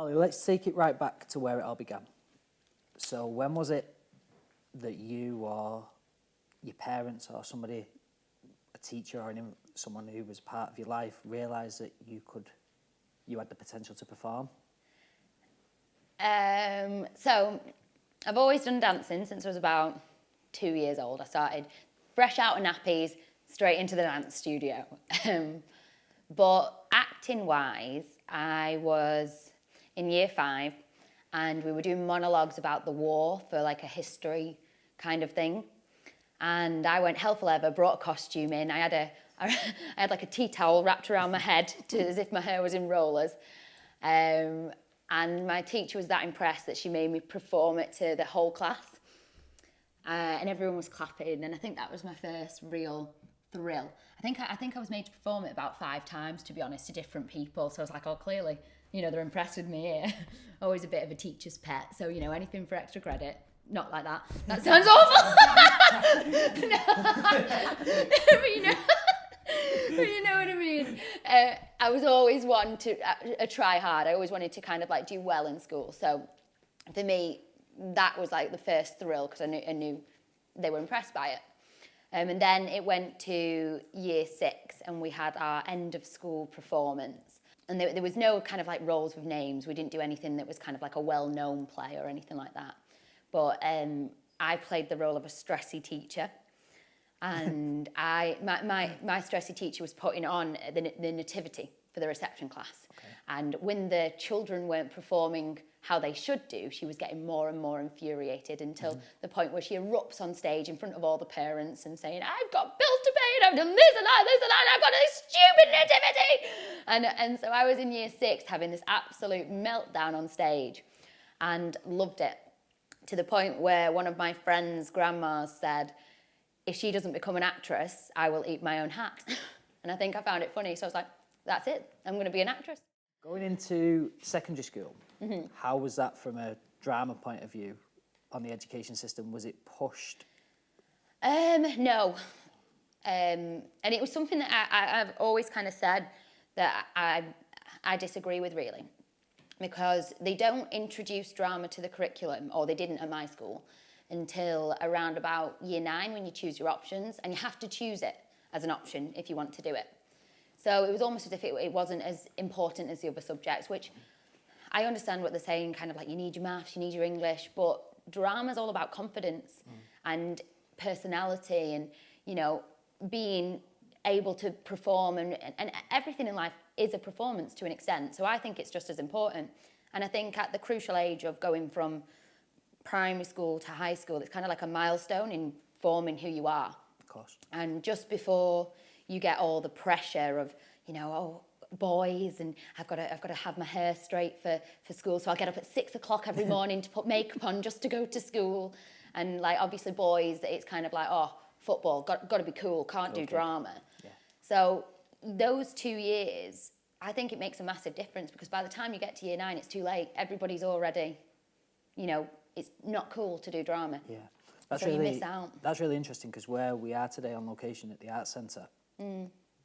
Mollie, let's take it right back to where it all began. So when was it that you or your parents or somebody, a teacher or someone who was part of your life, realised that you had the potential to perform? So I've always done dancing since I was about 2 years old. I started fresh out of nappies, straight into the dance studio. But acting-wise, I was in year 5 and we were doing monologues about the war for like a history kind of thing. And I went hell for leather, brought a costume in. I had like a tea towel wrapped around my head as if my hair was in rollers. And my teacher was that impressed that she made me perform it to the whole class. And everyone was clapping, and I think that was my first real thrill. I think I was made to perform it about 5 times, to be honest, to different people. So I was like, oh, clearly, they're impressed with me here. Always a bit of a teacher's pet. So, anything for extra credit. Not like that. That sounds awful. But you know what I mean. I was always one to try hard. I always wanted to kind of like do well in school. So for me, that was like the first thrill because I knew they were impressed by it. And then it went to year 6 and we had our end of school performance. And there was no kind of like roles with names. We didn't do anything that was kind of like a well-known play or anything like that. But I played the role of a stressy teacher. And my stressy teacher was putting on the nativity for the reception class. Okay. And when the children weren't performing how they should do, she was getting more and more infuriated until the point where she erupts on stage in front of all the parents and saying, I've got bills to pay and I've done this and that and I've got this stupid nativity. And so I was in year 6 having this absolute meltdown on stage and loved it, to the point where one of my friend's grandmas said, if she doesn't become an actress, I will eat my own hat. And I think I found it funny. So I was like, that's it. I'm going to be an actress. Going into secondary school, how was that from a drama point of view on the education system? Was it pushed? No. And it was something that I've always kind of said that I disagree with, really. Because they don't introduce drama to the curriculum, or they didn't at my school, until around about year 9 when you choose your options, and you have to choose it as an option if you want to do it. So it was almost as if it wasn't as important as the other subjects, which I understand what they're saying, kind of like you need your maths, you need your English, but drama's all about confidence and personality and, being able to perform, and everything in life is a performance to an extent. So I think it's just as important. And I think at the crucial age of going from primary school to high school, it's kind of like a milestone in forming who you are. Of course. And just before you get all the pressure of, boys, and I've got to have my hair straight for school, so I'll get up at 6 o'clock every morning to put makeup on just to go to school. And like obviously boys, it's kind of like, football, got to be cool, can't do drama. Yeah. So those 2 years, I think it makes a massive difference, because by the time you get to year 9, it's too late. Everybody's already, it's not cool to do drama. Yeah. So you miss out. That's really interesting, because where we are today on location at the Arts Centre,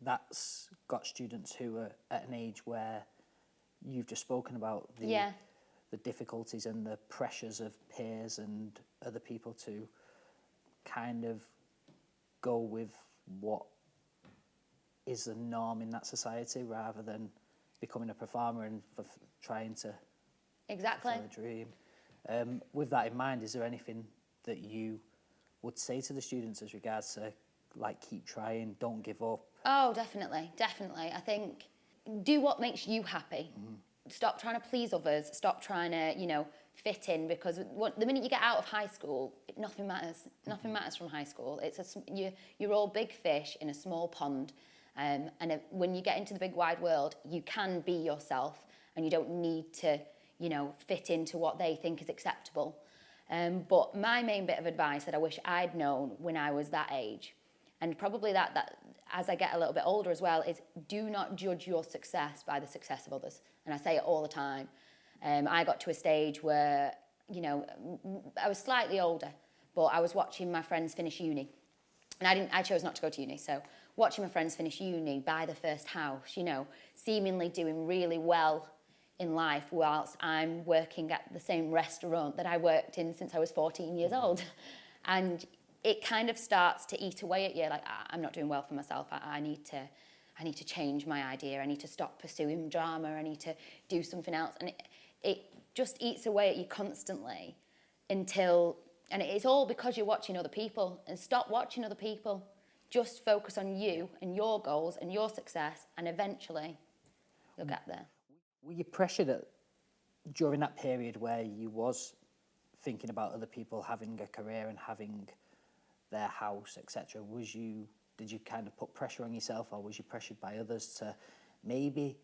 that's got students who are at an age where you've just spoken about the difficulties and the pressures of peers and other people to kind of go with what is the norm in that society, rather than becoming a performer and trying to fulfill a dream. With that in mind, is there anything that you would say to the students as regards to, like, keep trying, don't give up? Oh, definitely. I think do what makes you happy. Stop trying to please others. Stop trying to, fit in, because the minute you get out of high school, nothing matters. Nothing matters from high school. You're all big fish in a small pond. And when you get into the big wide world, you can be yourself, and you don't need to, fit into what they think is acceptable. But my main bit of advice that I wish I'd known when I was that age, and probably that as I get a little bit older as well, is do not judge your success by the success of others. And I say it all the time. I got to a stage where, I was slightly older, but I was watching my friends finish uni. And I chose not to go to uni, so watching my friends finish uni, buy the first house, seemingly doing really well, in life whilst I'm working at the same restaurant that I worked in since I was 14 years old. And it kind of starts to eat away at you, like, I'm not doing well for myself, I need to change my idea, I need to stop pursuing drama, I need to do something else. And it just eats away at you constantly until, and it's all because you're watching other people. And stop watching other people. Just focus on you and your goals and your success, and eventually you'll get there. Were you pressured during that period where you was thinking about other people having a career and having their house, etc.? Did you kind of put pressure on yourself, or was you pressured by others to maybe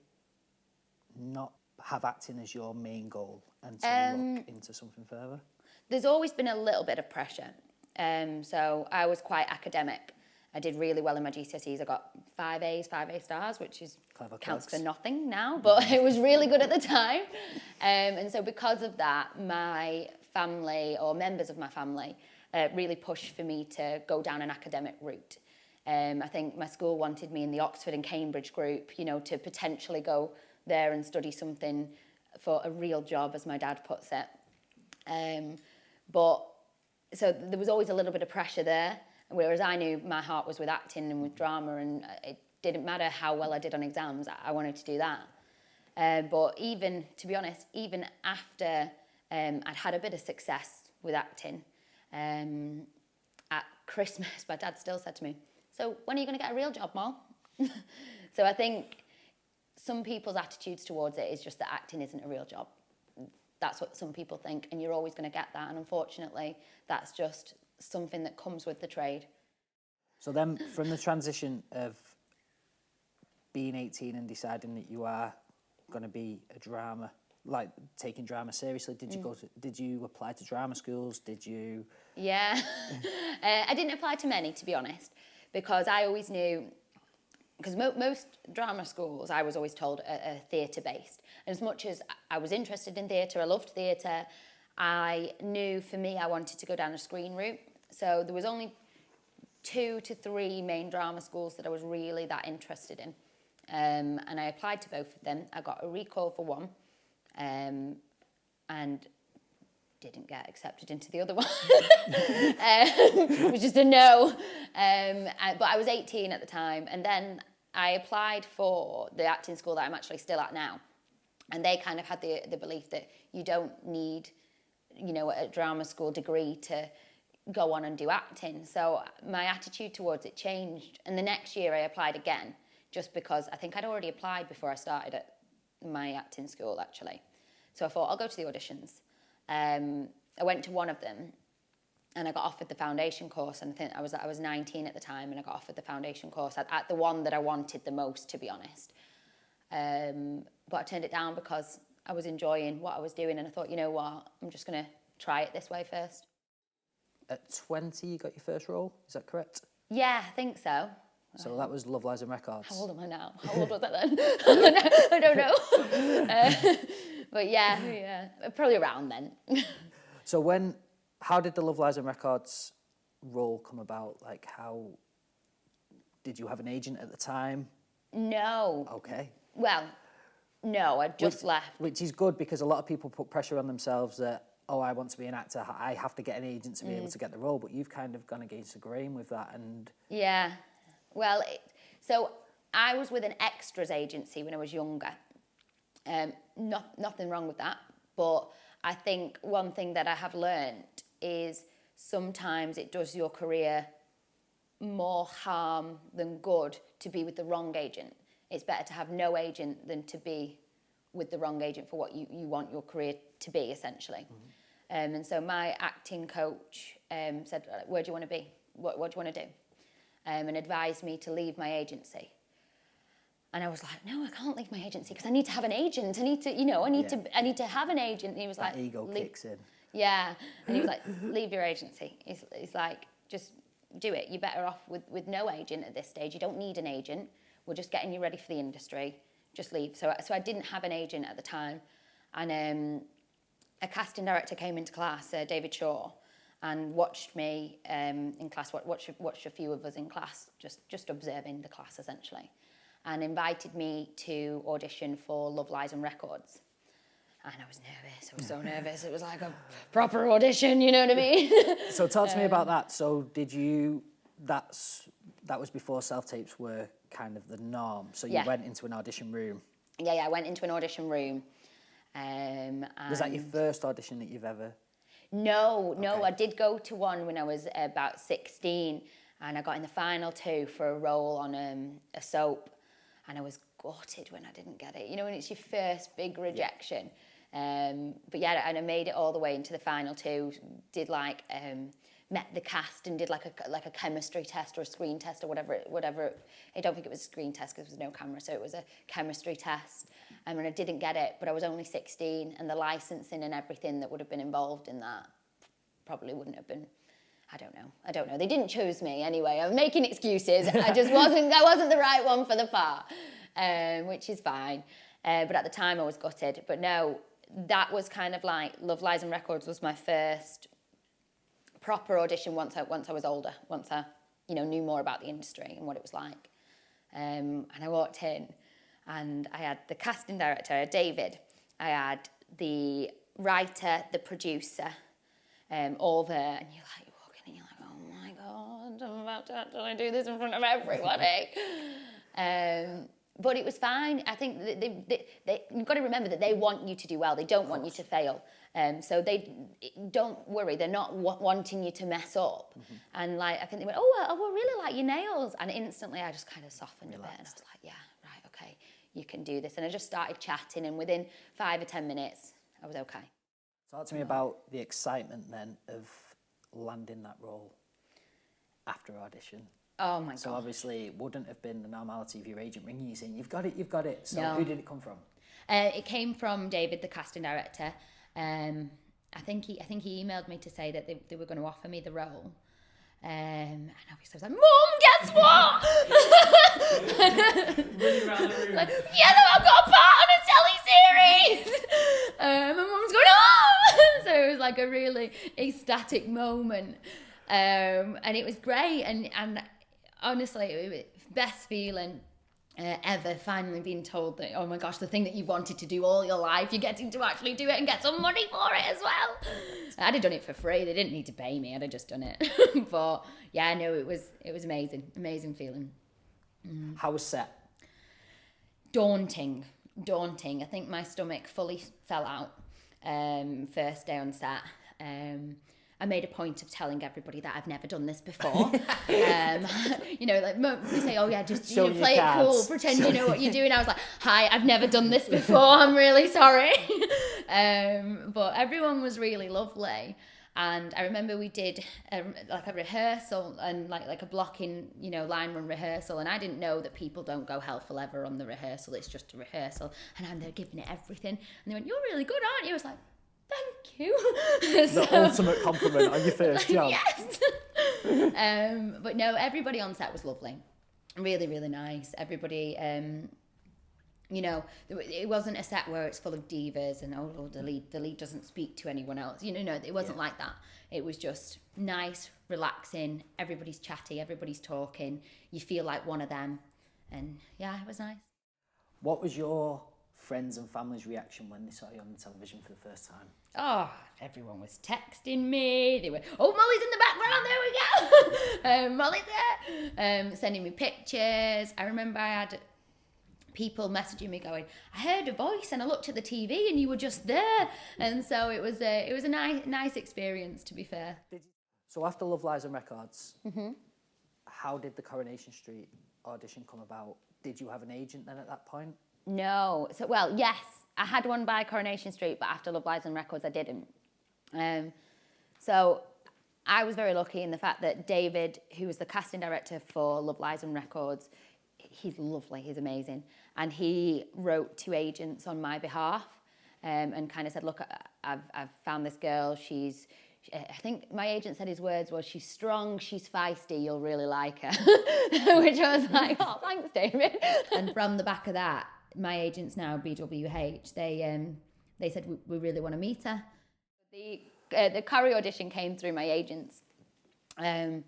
not have acting as your main goal and to look into something further? There's always been a little bit of pressure. So I was quite academic. I did really well in my GCSEs. I got 5 A's, 5 A stars, which is counts for nothing now, but it was really good at the time. And so because of that, my family, or members of my family, really pushed for me to go down an academic route. I think my school wanted me in the Oxford and Cambridge group, you know, to potentially go there and study something for a real job, as my dad puts it. But so there was always a little bit of pressure there, whereas I knew my heart was with acting and with drama, and it didn't matter how well I did on exams, I wanted to do that. But even, to be honest, even after I'd had a bit of success with acting, at Christmas, my dad still said to me, "So when are you going to get a real job, Mol?" So I think some people's attitudes towards it is just that acting isn't a real job. That's what some people think, and you're always going to get that. And unfortunately, that's just something that comes with the trade. So then, from the transition of being 18 and deciding that you are going to be a drama, like taking drama seriously, did you apply to drama schools? Did you? Yeah, I didn't apply to many, to be honest, because I always knew, because most drama schools, I was always told, are theatre-based. And as much as I was interested in theatre, I loved theatre, I knew for me I wanted to go down a screen route. So there was only 2 to 3 main drama schools that I was really that interested in. And I applied to both of them. I got a recall for one, and didn't get accepted into the other one. It was just a no. But I was 18 at the time, and then I applied for the acting school that I'm actually still at now. And they kind of had the belief that you don't need, you know, a drama school degree to go on and do acting. So my attitude towards it changed. And the next year I applied again, just because I think I'd already applied before I started at my acting school, actually. So I thought, I'll go to the auditions. I went to one of them, and I got offered the foundation course, and I think I was 19 at the time, and I got offered the foundation course at the one that I wanted the most, to be honest. But I turned it down because I was enjoying what I was doing, and I thought, you know what, I'm just going to try it this way first. At 20, you got your first role, is that correct? Yeah, I think so. So that was Love, Lies and Records. How old am I now? How old was I then? I don't know. But yeah, probably around then. So how did the Love, Lies and Records role come about? Like, how did you have an agent at the time? No. Okay. Well, no, I just left. Which is good, because a lot of people put pressure on themselves that, oh, I want to be an actor, I have to get an agent to be able to get the role, but you've kind of gone against the grain with that. And yeah. Well, so I was with an extras agency when I was younger. Nothing wrong with that, but I think one thing that I have learned is sometimes it does your career more harm than good to be with the wrong agent. It's better to have no agent than to be with the wrong agent for what you want your career to be, essentially. Mm-hmm. And so my acting coach said, where do you want to be? What do you want to do? And advised me to leave my agency. And I was like, no, I can't leave my agency because I need to have an agent. I need to have an agent. And he was that like, ego kicks in. Yeah. And he was like, leave your agency. He's like, just do it. You're better off with no agent at this stage. You don't need an agent. We're just getting you ready for the industry. Just leave. So I didn't have an agent at the time. And a casting director came into class, David Shaw, and watched me in class, watched a few of us in class, just observing the class, essentially, and invited me to audition for Love, Lies and Records. And I was nervous. I was so nervous. It was like a proper audition, you know what I mean? So talk to me about that. So that was before self-tapes were kind of the norm. So you went into an audition room. Yeah, I went into an audition room. Was that your first audition that you've ever? No, I did go to one when I was about 16, and I got in the final 2 for a role on a soap, and I was gutted when I didn't get it. You know, when it's your first big rejection. But yeah, and I made it all the way into the final 2. Did like met the cast and did like a chemistry test or a screen test or whatever. I don't think it was a screen test because there was no camera, so it was a chemistry test. And I didn't get it, but I was only 16, and the licensing and everything that would have been involved in that probably wouldn't have been. I don't know. They didn't choose me anyway. I'm making excuses. I wasn't the right one for the part, which is fine. But at the time I was gutted. But no, that was kind of like Love, Lies and Records was my first proper audition once I was older, once I knew more about the industry and what it was like. And I walked in, and I had the casting director, I had David, I had the writer, the producer, all there, and you're like walking in, you're like, oh my God, I'm about to actually do this in front of everybody. But it was fine. I think you've got to remember that they want you to do well. They don't want you to fail. So they don't worry. They're not wanting you to mess up. Mm-hmm. And like I think they went, oh, I really like your nails. And instantly I just kind of softened a bit. And I was like, yeah, right, okay, you can do this. And I just started chatting. And within 5 or 10 minutes, I was okay. Talk to me about the excitement then of landing that role after audition. Oh my God. So obviously it wouldn't have been the normality of your agent ringing you saying, you've got it. So no. Who did it come from? It came from David, the casting director. I think he emailed me to say that they were going to offer me the role. And obviously I was like, Mum, guess what? Running around the room. Like, yeah, I've got a part on a telly series. And Mum's going, oh! So it was like a really ecstatic moment. And it was great. And honestly, it was the best feeling ever, finally being told that, oh my gosh, the thing that you wanted to do all your life, you're getting to actually do it and get some money for it as well. I'd have done it for free. They didn't need to pay me. I'd have just done it. But yeah, no, it was amazing feeling. How was set? Daunting. I think my stomach fully fell out first day on set. I made a point of telling everybody that I've never done this before. Like we say, oh yeah, just play it cool, pretend you know what you're doing. I was like, hi, I've never done this before. I'm really sorry. But everyone was really lovely. And I remember we did a rehearsal and like a blocking, line run rehearsal. And I didn't know that people don't go hell for leather on the rehearsal. It's just a rehearsal. And I'm there giving it everything. And they went, you're really good, aren't you? I was like, thank you. The ultimate compliment on your first job. Yes. But no, everybody on set was lovely. Really, really nice. Everybody, it wasn't a set where it's full of divas and, the lead doesn't speak to anyone else. It wasn't like that. It was just nice, relaxing. Everybody's chatty, everybody's talking. You feel like one of them. And yeah, it was nice. What was your friends and family's reaction when they saw you on the television for the first time? Oh, everyone was texting me. They were, oh, Mollie's in the background, there we go. Mollie's there. Sending me pictures. I remember I had people messaging me going, I heard a voice and I looked at the TV and you were just there. And so it was a nice experience, to be fair. So after Love, Lies and Records, how did the Coronation Street audition come about? Did you have an agent then at that point? No. So, yes, I had one by Coronation Street, but after Love, Lies and Records, I didn't. So I was very lucky in the fact that David, who was the casting director for Love, Lies and Records, he's lovely, he's amazing. And he wrote to agents on my behalf and kind of said, look, I've found this girl. I think my agent said his words was, she's strong, she's feisty, you'll really like her. Which I was like, oh, thanks, David. And from the back of that, my agents now, BWH, they said, we really want to meet her. The Corrie audition came through my agents. And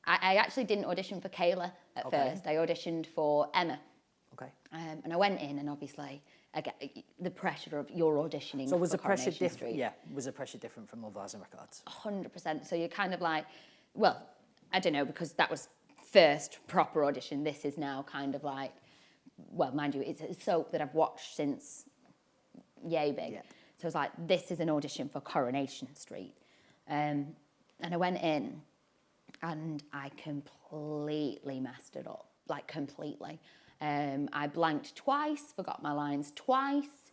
I actually didn't audition for Kayla at first. I auditioned for Emma. Okay. And I went in, and obviously again, the pressure of you're auditioning. So was for the pressure Coronation different? Street. Yeah, was the pressure different from Love Has and Records? 100%. So you're kind of like, well, I don't know, because that was first proper audition. This is now kind of like, well, mind you, it's a soap that I've watched since yay big. Yeah. So I was like, this is an audition for Coronation Street. And I went in and I completely messed it up, like completely. I blanked twice, forgot my lines twice,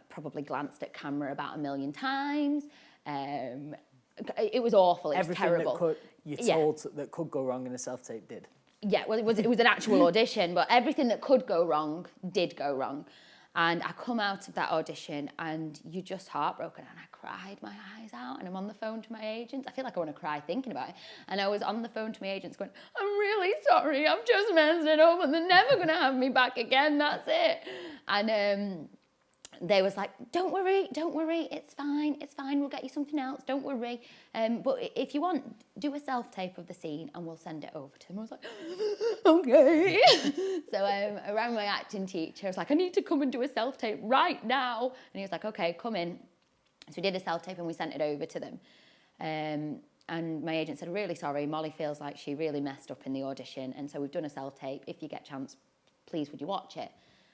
probably glanced at camera about 1 million times. It was awful, it was terrible. Everything that could go wrong in a self-tape did? Yeah, well, it was an actual audition, but everything that could go wrong did go wrong. And I come out of that audition and you're just heartbroken, and I cried my eyes out, and I'm on the phone to my agents. I feel like I want to cry thinking about it. And I was on the phone to my agents going, I'm really sorry, I've just messed it up and they're never going to have me back again, that's it. And they was like, don't worry, it's fine, we'll get you something else, don't worry. But if you want, do a self-tape of the scene and we'll send it over to them. I was like, okay. So I rang my acting teacher, I was like, I need to come and do a self-tape right now. And he was like, okay, come in. So we did a self-tape and we sent it over to them. And my agent said, really sorry, Mollie feels like she really messed up in the audition, and so we've done a self-tape. If you get a chance, please would you watch it?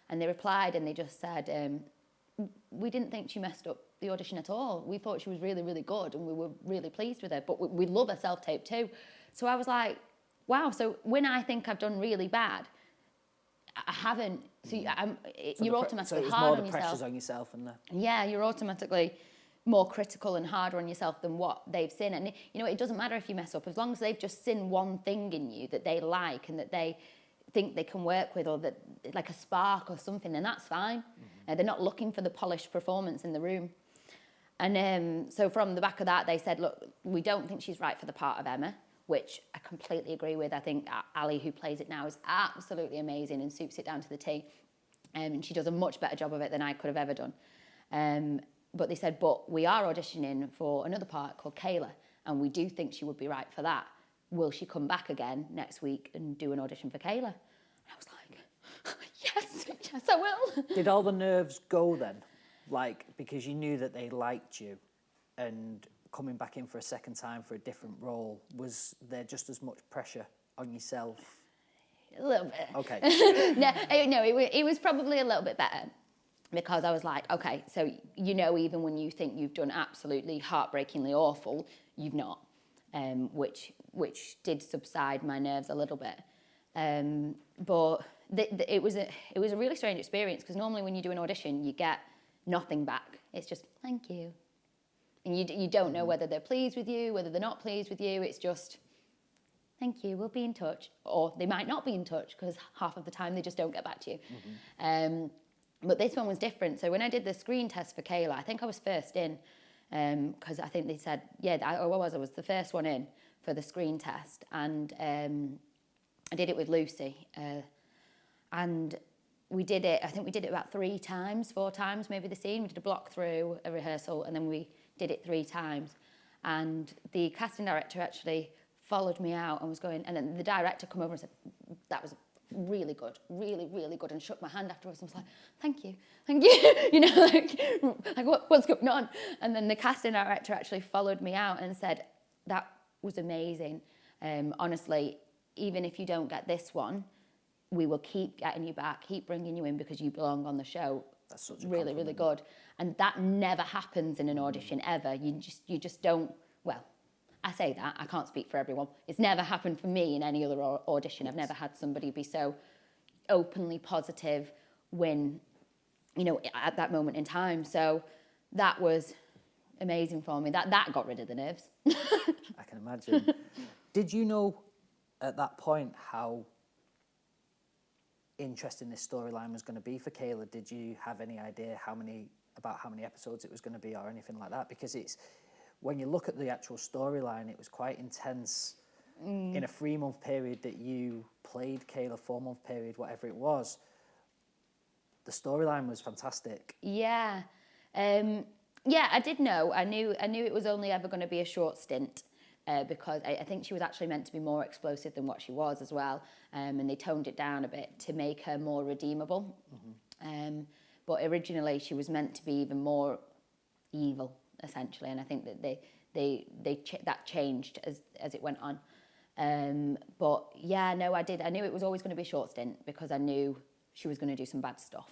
And they replied and they just said, we didn't think she messed up the audition at all. We thought she was really, really good and we were really pleased with her, but we love her self-tape too. So I was like, wow, so when I think I've done really bad, I haven't. So you're automatically hard on yourself. So it was more the pressures on yourself and the... Yeah, you're automatically more critical and harder on yourself than what they've seen. And, you know, it doesn't matter if you mess up, as long as they've just seen one thing in you that they like and that they think they can work with, or that like a spark or something, then that's fine. Mm-hmm. They're not looking for the polished performance in the room. And so from the back of that, they said, look, we don't think she's right for the part of Emma, which I completely agree with. I think Ali, who plays it now, is absolutely amazing and suits it down to the T. And she does a much better job of it than I could have ever done. But they said, but we are auditioning for another part called Kayla, and we do think she would be right for that. Will she come back again next week and do an audition for Kayla? And I was like, yes, I will. Did all the nerves go then? Like, because you knew that they liked you, and coming back in for a second time for a different role, was there just as much pressure on yourself? A little bit. Okay. No, it was probably a little bit better, because I was like, okay, so you know, even when you think you've done absolutely heartbreakingly awful, you've not. Which did subside my nerves a little bit, but it was a really strange experience, because normally when you do an audition you get nothing back. It's just thank you, and you don't know whether they're pleased with you, whether they're not pleased with you. It's just thank you, we'll be in touch, or they might not be in touch, because half of the time they just don't get back to you. Mm-hmm. But this one was different. So when I did the screen test for Kayla, I think I was first in. Because I think they said, yeah, I was the first one in for the screen test, and I did it with Lucy, and we did it, I think we did it about 4 times, maybe the scene. We did a block through, a rehearsal, and then we did it 3 times. And the casting director actually followed me out and was going, and then the director come over and said, that was really good, really, really good, and shook my hand afterwards and was like, thank you, you know, like what's going on? And then the casting director actually followed me out and said, that was amazing. Honestly, even if you don't get this one, we will keep getting you back, keep bringing you in, because you belong on the show. That's such a really, compliment. really good. And that never happens in an audition ever. You just don't, well, I say that, I can't speak for everyone. It's never happened for me in any other audition. I've never had somebody be so openly positive when, you know, at that moment in time. So that was amazing for me. That got rid of the nerves. I can imagine. Did you know at that point how interesting this storyline was going to be for Kayla? Did you have any idea how many episodes it was going to be or anything like that? Because it's, when you look at the actual storyline, it was quite intense. In a 3-month period that you played Kayla, 4-month period, whatever it was, the storyline was fantastic. Yeah. Yeah, I did know. I knew it was only ever going to be a short stint, because I think she was actually meant to be more explosive than what she was as well. And they toned it down a bit to make her more redeemable. Mm-hmm. but originally she was meant to be even more evil, essentially, and I think that that changed as it went on. But yeah, no, I knew it was always going to be a short stint because I knew she was going to do some bad stuff.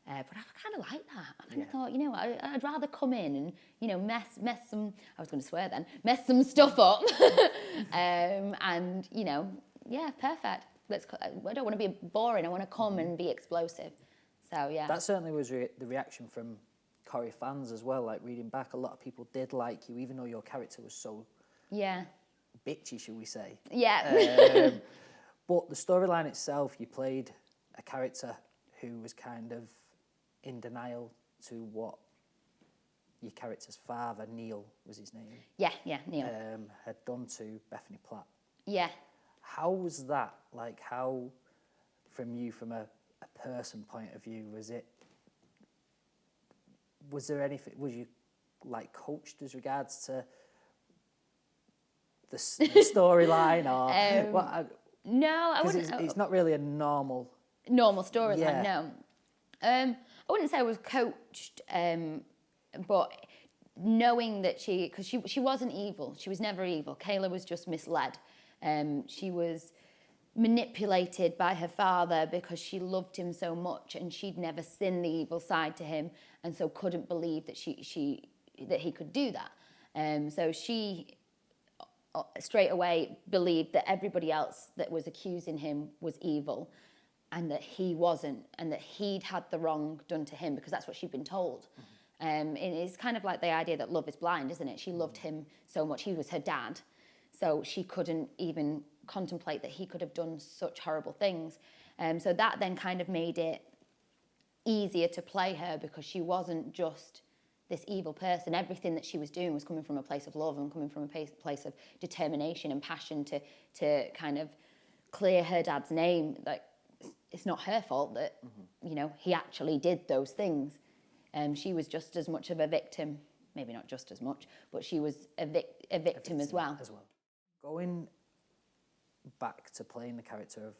But I kind of like that. I kind of thought, you know, I'd rather come in and, you know, mess some, I was going to swear then, mess some stuff up. And, you know, yeah, perfect. I don't want to be boring. I want to come and be explosive. So, yeah. That certainly was the reaction from Corrie fans as well. Like, reading back, a lot of people did like you, even though your character was so bitchy, shall we say. Yeah. But the storyline itself, you played a character who was kind of in denial to what your character's father, Neil was his name. Yeah, Neil. Had done to Bethany Platt. Yeah. How was that? Like, how, from a person point of view, was there anything, was you like coached as regards to the storyline or no, I wouldn't. It's not really a normal storyline. No, I wouldn't say I was coached, but knowing that because she wasn't evil, she was never evil. Kayla was just misled. She was manipulated by her father because she loved him so much, and she'd never seen the evil side to him, and so couldn't believe that that he could do that. So she straight away believed that everybody else that was accusing him was evil, and that he wasn't, and that he'd had the wrong done to him because that's what she'd been told. And it's kind of like the idea that love is blind, isn't it? She loved him so much. He was her dad, so she couldn't even contemplate that he could have done such horrible things. So that then kind of made it easier to play her because she wasn't just this evil person. Everything that she was doing was coming from a place of love and coming from a place of determination and passion to kind of clear her dad's name. Like, it's not her fault that, you know, he actually did those things. She was just as much of a victim, maybe not just as much, but she was a victim as well. Going back to playing the character of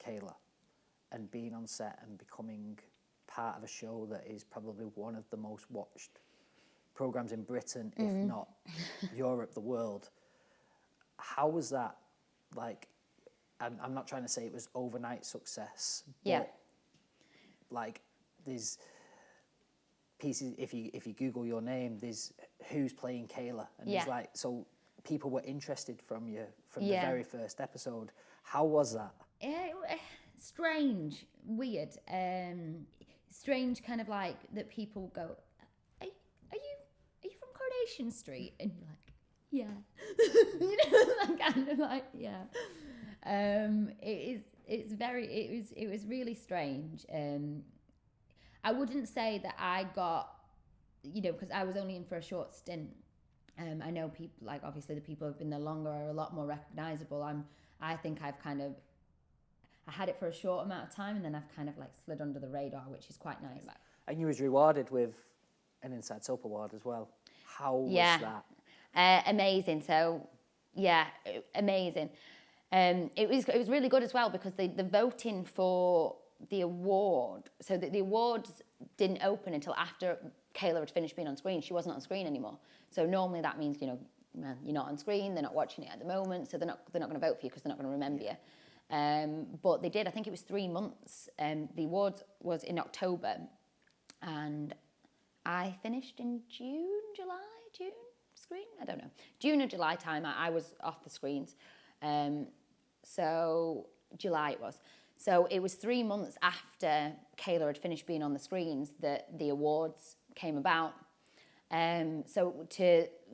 Kayla and being on set and becoming part of a show that is probably one of the most watched programmes in Britain, if not Europe, the world. How was that? Like, I'm not trying to say it was overnight success, but like, there's pieces, if you Google your name, there's who's playing Kayla, and there's like, so people were interested from the very first episode. How was that? Strange, weird, strange, kind of like that people go, are you from Coronation Street? And you're like, yeah. You know, that kind of like, yeah. It was really strange. I wouldn't say that I got, you know, because I was only in for a short stint. I know people, like, obviously the people who've been there longer are a lot more recognisable. I think I've kind of, I had it for a short amount of time, and then I've kind of like slid under the radar, which is quite nice. And you was rewarded with an Inside Soap Award as well. How was that? Amazing. So, yeah, amazing. It was really good as well because the voting for the award, so the awards didn't open until after Kayla had finished being on screen. She wasn't on screen anymore. So normally that means, you know, well, you're not on screen, they're not watching it at the moment, so they're not going to vote for you because they're not going to remember you. But they did. I think it was 3 months. The awards was in October, and I finished in June screen. I don't know, June or July time. I was off the screens, so July it was. So it was 3 months after Kayla had finished being on the screens that the awards came about. So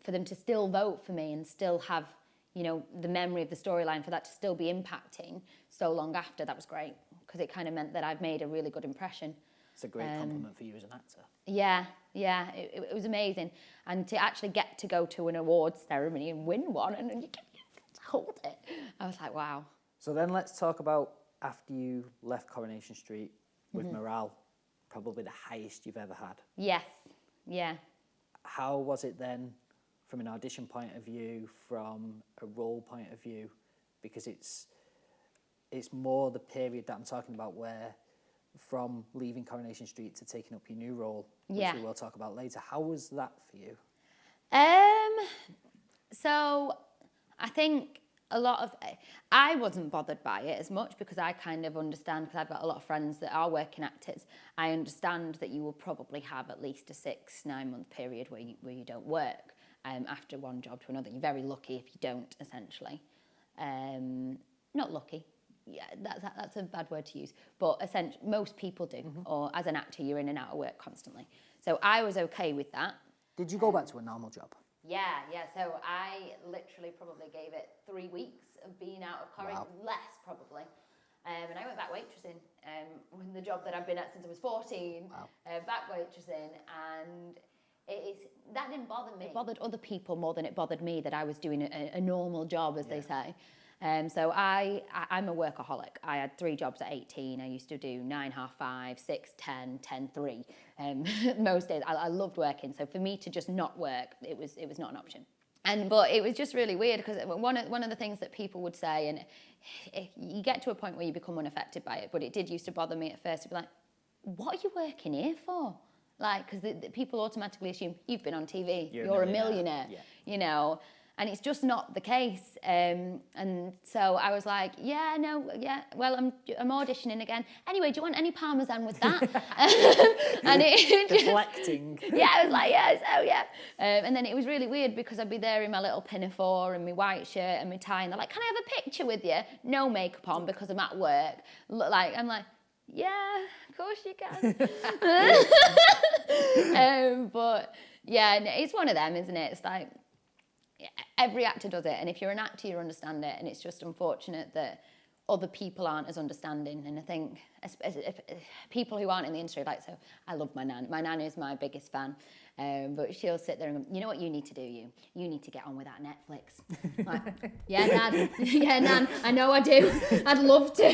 for them to still vote for me and still have, you know, the memory of the storyline, for that to still be impacting so long after, that was great, because it kind of meant that I'd made a really good impression. It's a great compliment for you as an actor. Yeah, it was amazing. And to actually get to go to an awards ceremony and win one, and you get to hold it, I was like, wow. So then let's talk about after you left Coronation Street with morale, probably the highest you've ever had. Yes, yeah. How was it then from an audition point of view, from a role point of view? Because it's more the period that I'm talking about where from leaving Coronation Street to taking up your new role, which Yeah. we will talk about later. How was that for you? So I think I wasn't bothered by it as much because I kind of understand, because I've got a lot of friends that are working actors. I understand that you will probably have at least a 6-9 month period where you don't work after one job to another. You're very lucky if you don't, essentially. Not lucky. Yeah, that's a bad word to use. But essentially, most people do. Or as an actor, you're in and out of work constantly. So I was okay with that. Did you go back to a normal job? Yeah. So I literally probably gave it 3 weeks of being out of Coronation, less probably. And I went back waitressing with the job that I've been at since I was 14. Wow. Back waitressing, and that didn't bother me. It bothered other people more than it bothered me that I was doing a normal job, as they say. So I'm a workaholic. I had 3 jobs at 18. I used to do 9, half 5, 6, 10, 10, 3. Most days I loved working. So for me to just not work, it was not an option. But it was just really weird because one of the things that people would say, and you get to a point where you become unaffected by it, but it did used to bother me at first to be like, what are you working here for? Like, because the people automatically assume you've been on TV, you're a millionaire, you know. And it's just not the case. And so I was like, well, I'm auditioning again. Anyway, do you want any Parmesan with that? And it deflecting. I was like, yeah. And then it was really weird because I'd be there in my little pinafore and my white shirt and my tie, and they're like, can I have a picture with you? No makeup on because I'm at work. I'm like, yeah, of course you can. But yeah, it's one of them, isn't it? It's like, every actor does it, and if you're an actor, you understand it, and it's just unfortunate that other people aren't as understanding. And I think people who aren't in the industry, like, so I love my nan. My nan is my biggest fan, but she'll sit there and go, you know what you need to do? You need to get on with that Netflix. Like, yeah, Nan, I know I do. I'd love to,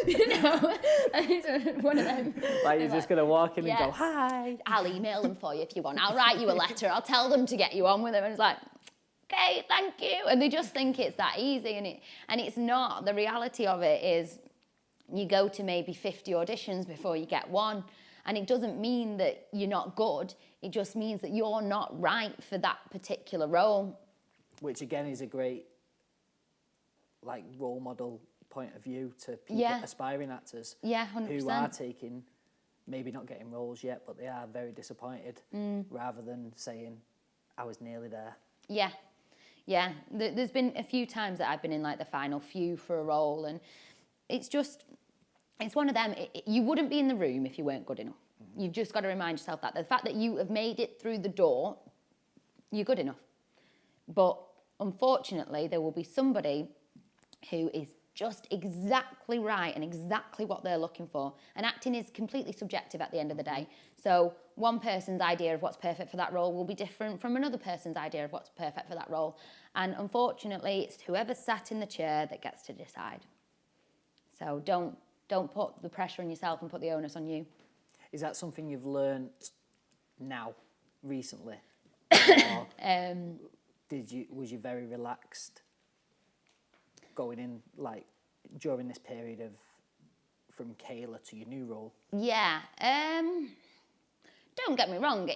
you know. It's one of them. Like you're just going to walk in and go, hi. I'll email them for you if you want. I'll write you a letter. I'll tell them to get you on with them. And it's like, okay, thank you. And they just think it's that easy, and it's not. The reality of it is you go to maybe 50 auditions before you get one, and it doesn't mean that you're not good. It just means that you're not right for that particular role. Which again is a great role model point of view to people, aspiring actors 100%. who are taking, maybe not getting roles yet, but they are very disappointed, rather than saying, I was nearly there. Yeah, there's been a few times that I've been in the final few for a role, and it's one of them. You wouldn't be in the room if you weren't good enough. You've just got to remind yourself that the fact that you have made it through the door, you're good enough. But unfortunately, there will be somebody who is just exactly right and exactly what they're looking for. And acting is completely subjective at the end of the day. So one person's idea of what's perfect for that role will be different from another person's idea of what's perfect for that role. And unfortunately, it's whoever sat in the chair that gets to decide. So don't put the pressure on yourself and put the onus on you. Is that something you've learnt now, recently? Or was you very relaxed going in, during this period of from Kayla to your new role? Yeah. Don't get me wrong.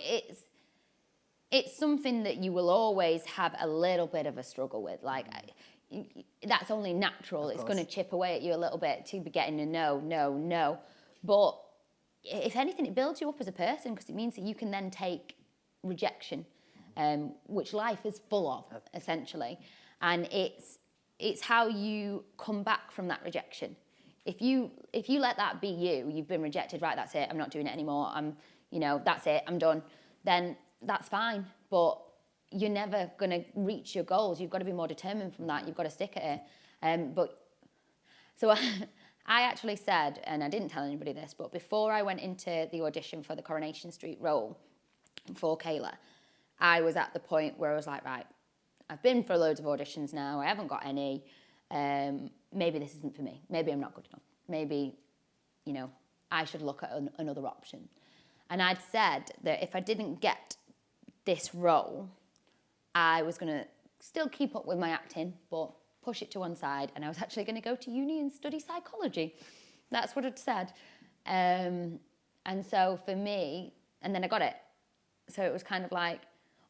It's something that you will always have a little bit of a struggle with. That's only natural. It's going to chip away at you a little bit to be getting a no. But if anything, it builds you up as a person because it means that you can then take rejection, which life is full of, essentially. And it's how you come back from that rejection. If you let that be you've been rejected, right, that's it, I'm not doing it anymore, that's it, I'm done, then that's fine. But you're never going to reach your goals. You've got to be more determined from that. You've got to stick at it. So I actually said, and I didn't tell anybody this, but before I went into the audition for the Coronation Street role for Kayla, I was at the point where I was like, right, I've been for loads of auditions now. I haven't got any. Maybe this isn't for me. Maybe I'm not good enough. Maybe, I should look at another option. And I'd said that if I didn't get this role, I was going to still keep up with my acting, but push it to one side. And I was actually going to go to uni and study psychology. That's what I'd said. And so for me, and then I got it. So it was kind of like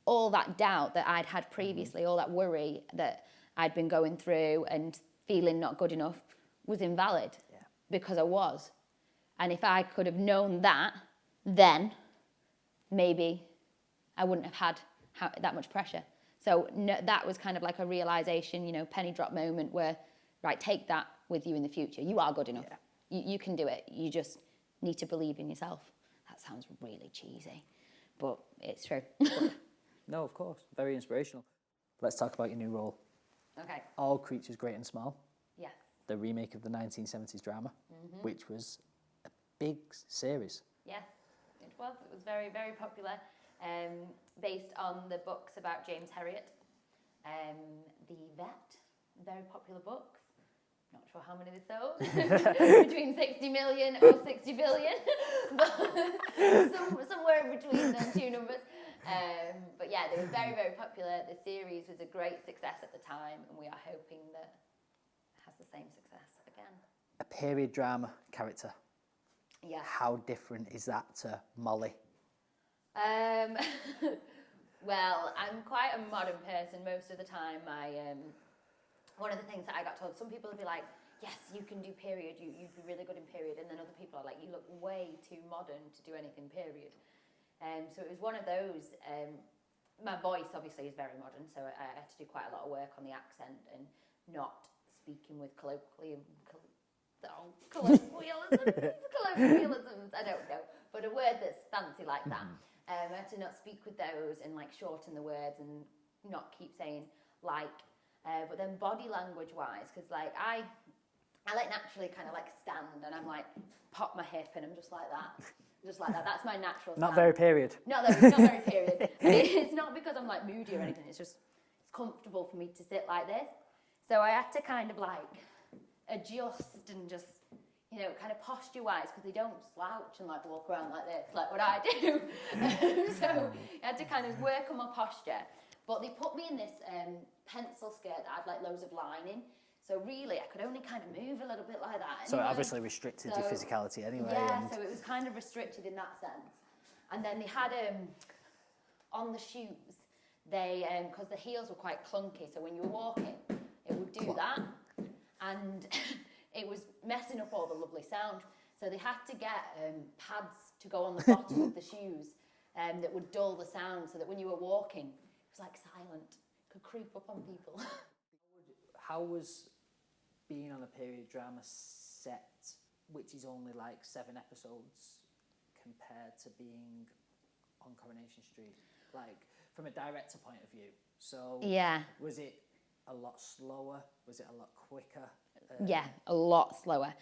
all that doubt that I'd had previously, all that worry that I'd been going through and feeling not good enough was invalid because I was. And if I could have known that, then maybe I wouldn't have had that much pressure. So no, that was kind of like a realization, you know, penny drop moment where, right, take that with you in the future. You are good enough. Yeah. You can do it. You just need to believe in yourself. That sounds really cheesy, but it's true. No, of course. Very inspirational. Let's talk about your new role. Okay. All Creatures Great and Small. Yes. The remake of the 1970s drama, which was a big series. Yes, it was. It was very, very popular. Based on the books about James Herriot. The Vet, very popular books. Not sure how many they sold. Between 60 million or 60 billion. But somewhere in between them two numbers. But yeah, they were very, very popular. The series was a great success at the time, and we are hoping that it has the same success again. A period drama character. Yeah. How different is that to Mollie? Well, I'm quite a modern person most of the time. One of the things that I got told, some people would be like, yes, you can do period, you'd be really good in period, and then other people are like, you look way too modern to do anything period. So it was one of those, my voice obviously is very modern, so I had to do quite a lot of work on the accent and not speaking with colloquialisms, I don't know, but a word that's fancy like that. I had to not speak with those and like shorten the words and not keep saying like, but then body language wise, because like I like naturally kind of like stand and I'm like pop my hip and I'm just like that. That's my natural Not stand. very period. Not very period. It's not because I'm like moody or anything, it's just it's comfortable for me to sit like this. So I had to kind of like adjust and just, you know, kind of posture-wise, because they don't slouch and like walk around like this, like what I do. So I had to kind of work on my posture. But they put me in this pencil skirt that had like loads of lining. So really, I could only kind of move a little bit like that. So it obviously restricted your physicality anyway. Yeah, so it was kind of restricted in that sense. And then they had, on the shoes, they, because the heels were quite clunky, so when you were walking, it would do that. And it was messing up all the lovely sound. So they had to get pads to go on the bottom of the shoes that would dull the sound, so that when you were walking, it was like silent, could creep up on people. How was being on a period drama set, which is only like 7 episodes, compared to being on Coronation Street? Like, from a director point of view. So, yeah. Was it a lot slower? Was it a lot quicker? Yeah, a lot slower.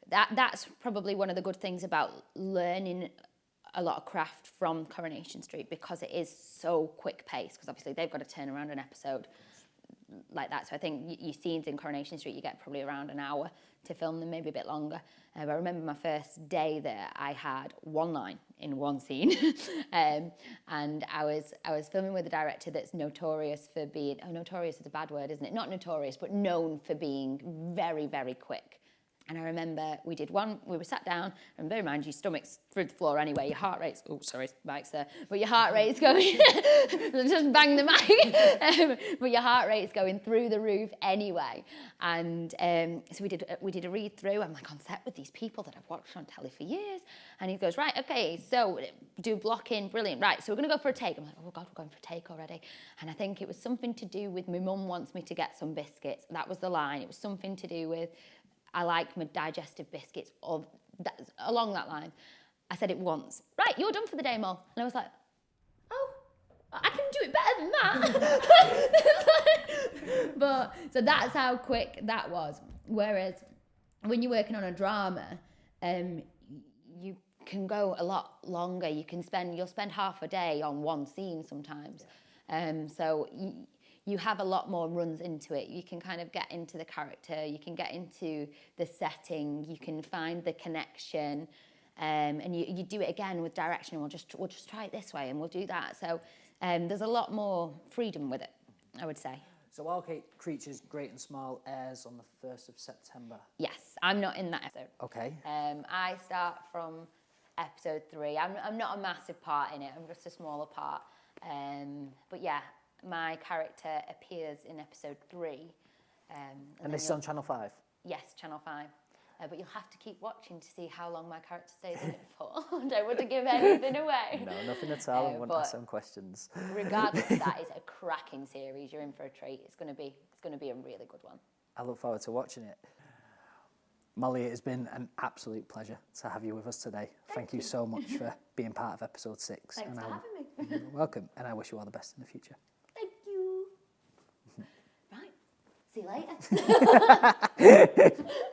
That's probably one of the good things about learning a lot of craft from Coronation Street, because it is so quick paced, because obviously they've got to turn around an episode like that. So I think your scenes in Coronation Street, you get probably around an hour to film them, maybe a bit longer. But I remember my first day there, I had one line in one scene. And I was filming with a director that's notorious for being, notorious is a bad word, isn't it? Not notorious, but known for being very, very quick. And I remember we did one, we were sat down, and bear in mind, your stomach's through the floor anyway, your heart rate's, oh, sorry, mic's there, but your heart rate's going, just bang the mic, but your heart rate's going through the roof anyway. And so we did a read through. I'm like on set with these people that I've watched on telly for years. And he goes, right, okay, so do blocking, brilliant, right, so we're going to go for a take. I'm like, oh God, we're going for a take already. And I think it was something to do with, my mum wants me to get some biscuits. That was the line. It was something to do with, I like my digestive biscuits, or along that line. I said it once. Right, you're done for the day, Mol. And I was like, oh, I can do it better than that. But, so that's how quick that was. Whereas when you're working on a drama, you can go a lot longer. You'll spend half a day on one scene sometimes. So you have a lot more runs into it. You can kind of get into the character, you can get into the setting, you can find the connection, and you do it again with direction. We'll just try it this way and we'll do that. So there's a lot more freedom with it, I would say. So Wild Creatures, Great and Small airs on the 1st of September. Yes, I'm not in that episode. Okay. I start from episode 3. I'm not a massive part in it. I'm just a smaller part. But yeah, my character appears in episode 3. And this is on Channel 5? Yes, Channel 5. But you'll have to keep watching to see how long my character stays in it for. I don't want to give anything away. No, nothing at all. I won't ask some questions. Regardless of that, it's a cracking series. You're in for a treat. It's going to be a really good one. I look forward to watching it. Mollie, it has been an absolute pleasure to have you with us today. Thank you so much for being part of episode 6. Thanks for having me. You're welcome, and I wish you all the best in the future. Thank you. Right. See you later.